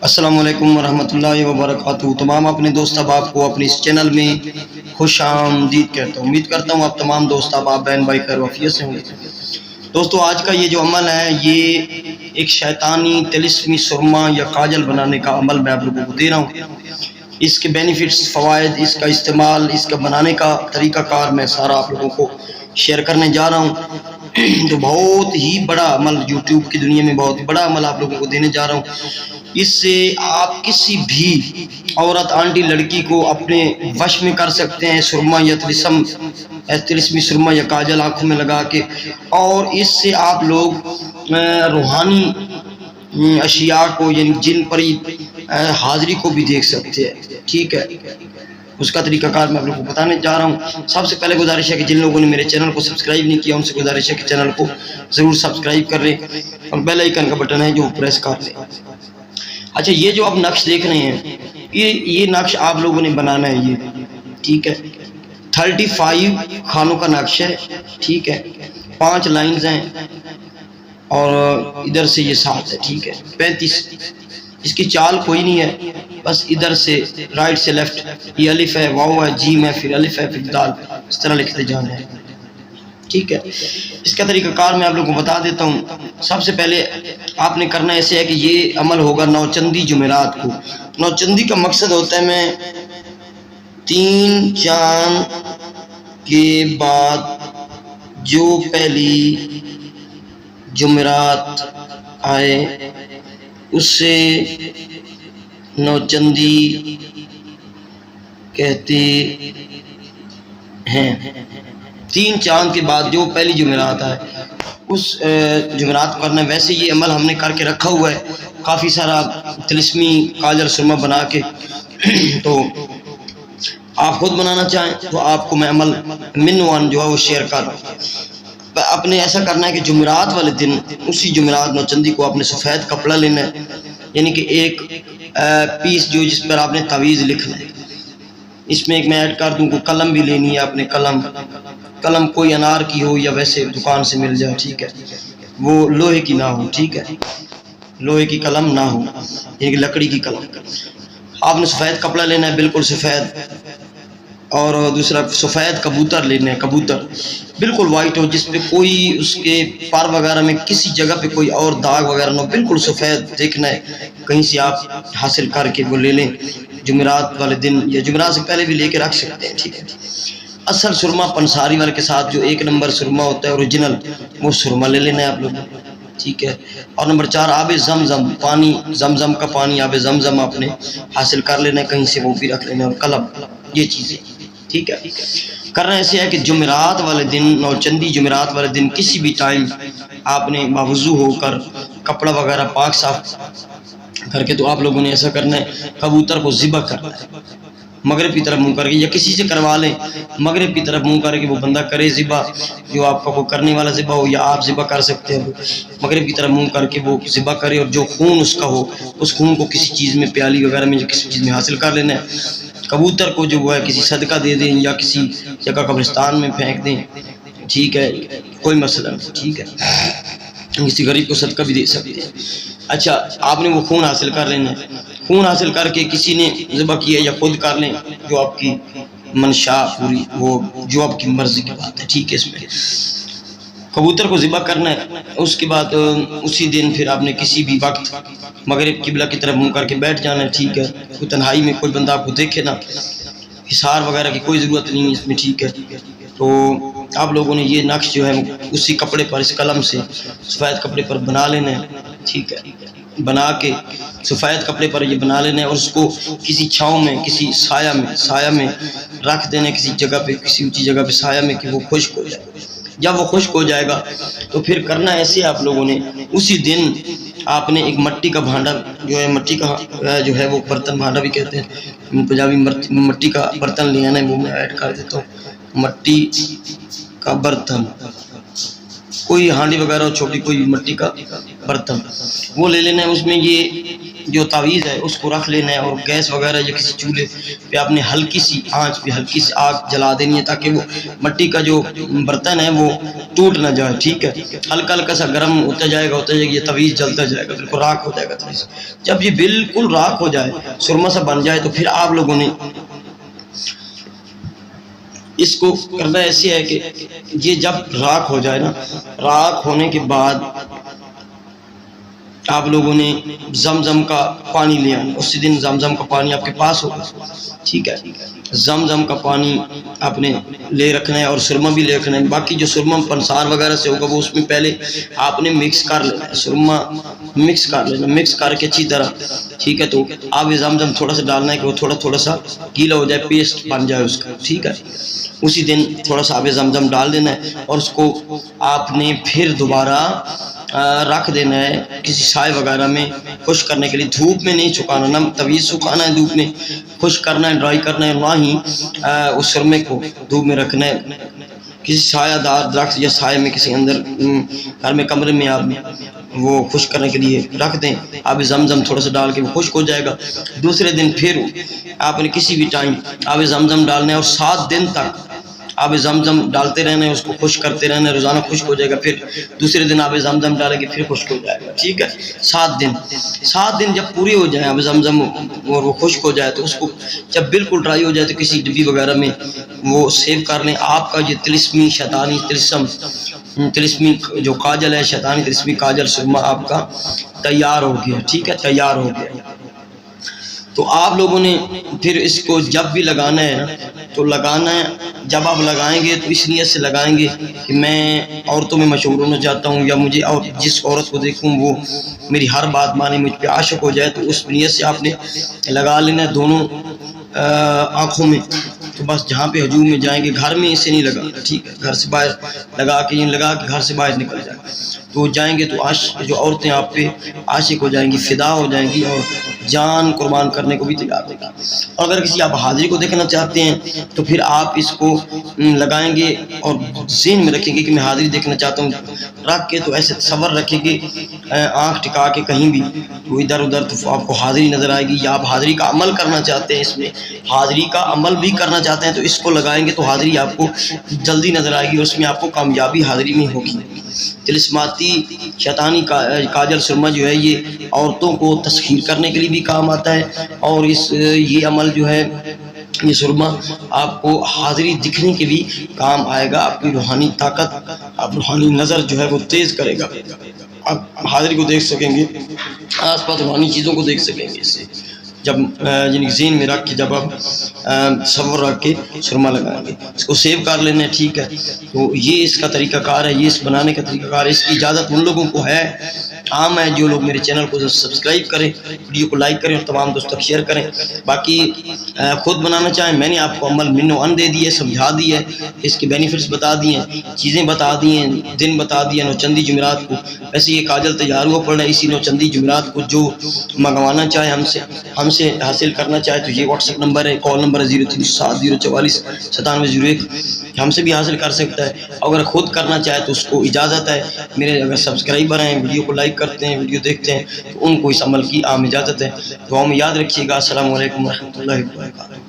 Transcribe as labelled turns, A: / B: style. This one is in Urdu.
A: السلام علیکم ورحمۃ اللہ وبرکاتہ۔ تمام اپنے دوست احباب کو اپنے اس چینل میں خوش آمدید کہتا ہوں۔ امید کرتا ہوں آپ تمام دوست احباب بہن بھائی خیر وفیت سے ہوں گے۔ دوستو آج کا یہ جو عمل ہے یہ ایک شیطانی طلسمی سرما یا کاجل بنانے کا عمل میں آپ لوگوں کو دے رہا ہوں۔ اس کے بینیفٹس، فوائد، اس کا استعمال، اس کا بنانے کا طریقہ کار میں سارا آپ لوگوں کو شیئر کرنے جا رہا ہوں۔ تو بہت ہی بڑا عمل یوٹیوب کی دنیا میں بہت بڑا عمل آپ لوگوں کو دینے جا رہا ہوں۔ اس سے آپ کسی بھی عورت، آنٹی، لڑکی کو اپنے وش میں کر سکتے ہیں، سرما یا طلسمی سرما یا کاجل آنکھوں میں لگا کے، اور اس سے آپ لوگ روحانی اشیاء کو یعنی جن پری حاضری کو بھی دیکھ سکتے ہیں۔ ٹھیک ہے، اس کا طریقہ کار میں آپ لوگوں کو بتانے جا رہا ہوں۔ سب سے پہلے گزارش ہے کہ جن لوگوں نے میرے چینل کو سبسکرائب نہیں کیا ان سے گزارش ہے کہ چینل کو ضرور سبسکرائب کر لیں اور بیل آئیکن کا بٹن ہے جو پریس کر لیں۔ اچھا، یہ جو آپ نقش دیکھ رہے ہیں یہ نقش آپ لوگوں نے بنانا ہے یہ، ٹھیک ہے۔ 35 خانوں کا نقش ہے، ٹھیک ہے۔ 5 لائنز ہیں اور ادھر سے یہ 7 ہے، ٹھیک ہے۔ 35 اس کی چال کوئی نہیں ہے، بس ادھر سے رائٹ سے لیفٹ یہ الف ہے، واو ہے، جیم ہے، پھر الف ہے، پھر دال، اس طرح لکھتے جانا ہے، ٹھیک ہے۔ اس کا طریقہ کار میں آپ لوگوں کو بتا دیتا ہوں۔ سب سے پہلے آپ نے کرنا ایسے ہے کہ یہ عمل ہوگا نوچندی جمعرات کو۔ نوچندی کا مقصد ہوتا ہے میں 3 چاند کے بعد جو پہلی جمعرات آئے اسے نوچندی کہتے ہیں۔ 3 چاند کے بعد جو پہلی جمعرات آئے اس جمعرات کو کرنا ہے۔ ویسے یہ عمل ہم نے کر کے رکھا ہوا ہے کافی سارا طلسمی کاجل سرما بنا کے، تو آپ خود بنانا چاہیں تو آپ کو میں عمل منوان جو ہے وہ شیئر کر رہا ہوں۔ آپ نے ایسا کرنا ہے کہ جمعرات والے دن اسی جمعرات نوچندی کو آپ نے سفید کپڑا لینا ہے، یعنی کہ ایک پیس جو جس پر آپ نے تعویذ لکھنا ہے۔ اس میں ایک میں ایڈ کر دوں کو قلم بھی لینی ہے آپ نے، قلم کوئی انار کی ہو یا ویسے دکان سے مل جائے، ٹھیک ہے، وہ لوہے کی نہ ہو، ٹھیک ہے، لوہے کی قلم نہ ہو، ایک لکڑی کی قلم۔ آپ نے سفید کپڑا لینا ہے، بالکل سفید، اور دوسرا سفید کبوتر لینا ہے، کبوتر بالکل وائٹ ہو، جس پہ کوئی اس کے پر وغیرہ میں کسی جگہ پہ کوئی اور داغ وغیرہ نہ ہو، بالکل سفید دیکھنا ہے۔ کہیں سے آپ حاصل کر کے وہ لے لیں جمعرات والے دن، یا جمعرات سے پہلے بھی لے کے رکھ سکتے ہیں، ٹھیک ہے۔ اصل سرما پنساری والے کے ساتھ جو 1 نمبر سرما ہوتا ہے اوریجنل، وہ سرما لے لینا ہے آپ لوگوں، ٹھیک ہے۔ اور نمبر 4 آب زمزم، پانی زمزم کا پانی، آب زمزم آپ نے حاصل کر لینا ہے کہیں سے، وہ بھی رکھ لینا ہے، اور قلم، یہ چیزیں، ٹھیک ہے۔ کرنا ایسے ہے کہ جمعرات والے دن، نوچندی جمعرات والے دن کسی بھی ٹائم آپ نے باوضو ہو کر کپڑا وغیرہ پاک صاف کر کے، تو آپ لوگوں نے ایسا کرنا ہے، کبوتر کو ذبح کرنا ہے مغرب کی طرف منہ کر کے، یا کسی سے کروا لیں مغرب کی طرف منہ کر کے، وہ بندہ کرے ذبح، جو آپ کا وہ کرنے والا ذبح ہو، یا آپ ذبح کر سکتے ہیں، مغرب کی طرف منہ کر کے وہ ذبح کرے، اور جو خون اس کا ہو اس خون کو کسی چیز میں، پیالی وغیرہ میں، کسی چیز میں حاصل کر لینا ہے۔ کبوتر کو جو وہ ہے کسی صدقہ دے دیں، یا کسی جگہ قبرستان میں پھینک دیں، ٹھیک ہے، کوئی مسئلہ نہیں، ٹھیک ہے، کسی غریب کو صدقہ بھی دے سکتے ہیں۔ اچھا، آپ نے وہ خون حاصل کر لینا ہے۔ خون حاصل کر کے کسی نے ذبح کیا یا خود کر لیں، جو آپ کی منشا پوری، وہ جو آپ کی مرضی کی بات ہے، ٹھیک ہے۔ اس میں کبوتر کو ذبح کرنا ہے، اس کے بعد اسی دن پھر آپ نے کسی بھی وقت مغرب قبلہ کی طرف منہ کر کے بیٹھ جانا ہے، ٹھیک ہے۔ کوئی تنہائی میں کوئی بندہ آپ کو دیکھے نا، حصار وغیرہ کی کوئی ضرورت نہیں ہے اس میں، ٹھیک ہے۔ تو آپ لوگوں نے یہ نقش جو ہے اسی کپڑے پر، اس قلم سے سفید کپڑے پر بنا لینا ہے، ٹھیک ہے۔ بنا کے سفید کپڑے پر یہ بنا لینا ہے، اور اس کو کسی چھاؤں میں، کسی سایہ میں رکھ دینا ہے، کسی جگہ پہ، کسی اونچی جگہ پہ سایہ میں، کہ وہ خشک ہو جائے۔ جب وہ خشک ہو جائے گا تو پھر کرنا ایسے آپ لوگوں نے، اسی دن آپ نے ایک مٹی کا بھانڈا جو ہے، مٹی کا جو ہے وہ برتن، بھانڈا بھی کہتے ہیں پنجابی، مٹی کا برتن لے آنا ہے، وہ میں ایڈ کر دیتا ہوں۔ مٹی کا برتن، کوئی ہانڈی وغیرہ چھوٹی، کوئی مٹی کا برتن وہ لے لینا ہے، اس میں یہ جو تعویذ ہے اس کو رکھ لینا ہے، اور گیس وغیرہ یا کسی چولہے پہ آپ نے ہلکی سی آنچ پہ ہلکی سی آگ جلا دینی ہے تاکہ وہ مٹی کا جو برتن ہے وہ ٹوٹ نہ جائے، ٹھیک ہے، ہلکا ہلکا سا گرم ہوتا جائے گا یہ تعویذ جلتا جائے گا، بالکل راکھ ہو جائے گا تعویذ۔ جب یہ بالکل راکھ ہو جائے، سرما سا بن جائے، تو پھر آپ لوگوں نے اس کو کرنا ایسے ہے کہ یہ جب راکھ ہو جائے نا، راکھ ہونے کے بعد آپ لوگوں نے زمزم کا پانی لے آنا، اسی دن زمزم کا پانی آپ کے پاس ہوگا، ٹھیک ہے، زمزم کا پانی آپ نے لے رکھنا ہے، اور سرما بھی لے رکھنا ہے۔ باقی جو سرما پنسار وغیرہ سے ہوگا وہ اس میں پہلے آپ نے مکس کر لینا ہے، سرما مکس کر لینا، مکس کر کے اچھی طرح، ٹھیک ہے، تو آب زمزم تھوڑا سا ڈالنا ہے کہ وہ تھوڑا تھوڑا سا گیلا ہو جائے، پیسٹ بن جائے اس کا، ٹھیک ہے۔ اسی دن تھوڑا سا آب زمزم ڈال دینا ہے، اور اس کو آپ نے پھر دوبارہ رکھ دینا ہے کسی سائے وغیرہ میں خشک کرنے کے لیے، دھوپ میں نہیں سکھانا، نہ تعویذ سکھانا ہے دھوپ میں، خشک کرنا ہے، ڈرائی کرنا ہے، نہ ہی اس سرمے کو دھوپ میں رکھنا ہے، کسی سایہ دار درخت یا سائے میں کسی اندر گھر میں کمرے میں آپ وہ خشک کرنے کے لیے رکھ دیں، آب زمزم تھوڑا سا ڈال کے وہ خشک ہو جائے گا۔ دوسرے دن پھر آپ نے کسی بھی ٹائم آب زمزم ڈالنا ہے، اور 7 دن تک آب زمزم ڈالتے رہنا ہے، اس کو خشک کرتے رہنا ہے، روزانہ خشک ہو جائے گا، پھر دوسرے دن آب زمزم ڈالیں گے، پھر خشک ہو جائے گا، ٹھیک ہے۔ 7 دن جب پورے ہو جائیں آب زمزم اور وہ خشک ہو جائے، تو اس کو جب بالکل ڈرائی ہو جائے تو کسی ڈبی وغیرہ میں وہ سیو کر لیں۔ آپ کا یہ طلسمی شیطانی طلسمی جو کاجل ہے، شیطانی طلسمی کاجل سرما آپ کا تیار ہو گیا، ٹھیک ہے، تیار ہو گیا۔ تو آپ لوگوں نے پھر اس کو جب بھی لگانا ہے نا، تو لگانا ہے، جب آپ لگائیں گے تو اس نیت سے لگائیں گے کہ میں عورتوں میں مشہور ہونا چاہتا ہوں، یا مجھے اور جس عورت کو دیکھوں وہ میری ہر بات مانے، مجھ پہ عاشق ہو جائے، تو اس نیت سے آپ نے لگا لینا ہے دونوں آنکھوں میں۔ تو بس جہاں پہ ہجوم میں جائیں گے، گھر میں اسے نہیں لگانا، ٹھیک ہے، گھر سے باہر لگا کے گھر سے باہر نکل جائیں، تو جائیں گے تو جو عورتیں آپ پہ عاشق ہو جائیں گی، فدا ہو جائیں گی، اور جان قربان کرنے کو بھی تیار دے گا۔ اور اگر کسی آپ حاضری کو دیکھنا چاہتے ہیں تو پھر آپ اس کو لگائیں گے اور ذہن میں رکھیں گے کہ میں حاضری دیکھنا چاہتا ہوں، رکھ کے تو ایسے تصور رکھیں گے آنکھ ٹکا کے کہیں بھی تو ادھر ادھر، تو آپ کو حاضری نظر آئے گی۔ یا آپ حاضری کا عمل کرنا چاہتے ہیں، اس میں حاضری کا عمل بھی کرنا چاہتے ہیں تو اس کو لگائیں گے تو حاضری آپ کو جلدی نظر آئے گی، اس میں آپ کو کامیابی حاضری میں ہوگی۔ طلسماتی شیطانی کاجل سرما جو ہے یہ عورتوں کو تسخیر کرنے کے لیے بھی کام آتا ہے، اور یہ عمل جو ہے یہ سرما آپ کو حاضری دکھنے کے بھی کام آئے گا، آپ کی روحانی طاقت، آپ روحانی نظر جو ہے وہ تیز کرے گا، آپ حاضری کو دیکھ سکیں گے، آس پاس روحانی چیزوں کو دیکھ سکیں گے اس سے، جب یعنی ذہن میں رکھ کے جب آپ تصور رکھ کے سرما لگائیں گے، اس کو سیو کر لینا ہے، ٹھیک ہے۔ تو یہ اس کا طریقہ کار ہے، یہ اس بنانے کا طریقہ کار ہے، اس کی اجازت ان لوگوں کو ہے، عام ہے، جو لوگ میرے چینل کو سبسکرائب کریں، ویڈیو کو لائک کریں اور تمام دوستوں کو شیئر کریں۔ باقی خود بنانا چاہیں، میں نے آپ کو عمل من و ان دے دی ہے، سمجھا دی ہے، اس کے بینیفٹس بتا دیے ہیں، چیزیں بتا دی ہیں، دن بتا دیا، نوچندی جمعرات کو ویسے یہ کاجل تیار ہوا پڑا ہے، اسی نوچندی جمعرات کو جو منگوانا چاہے ہم سے حاصل کرنا چاہے تو یہ واٹس ایپ نمبر ہے، کال نمبر ہے 0370449701، ہم سے بھی حاصل کر سکتا ہے۔ اگر خود کرنا چاہے تو اس کو اجازت ہے، میرے اگر سبسکرائبر ہیں، ویڈیو کو لائک کرتے ہیں، ویڈیو دیکھتے ہیں، تو ان کو اس عمل کی عام اجازت ہے۔ دعاؤں میں یاد رکھیے گا۔ السلام علیکم ورحمۃ اللہ وبرکاتہ۔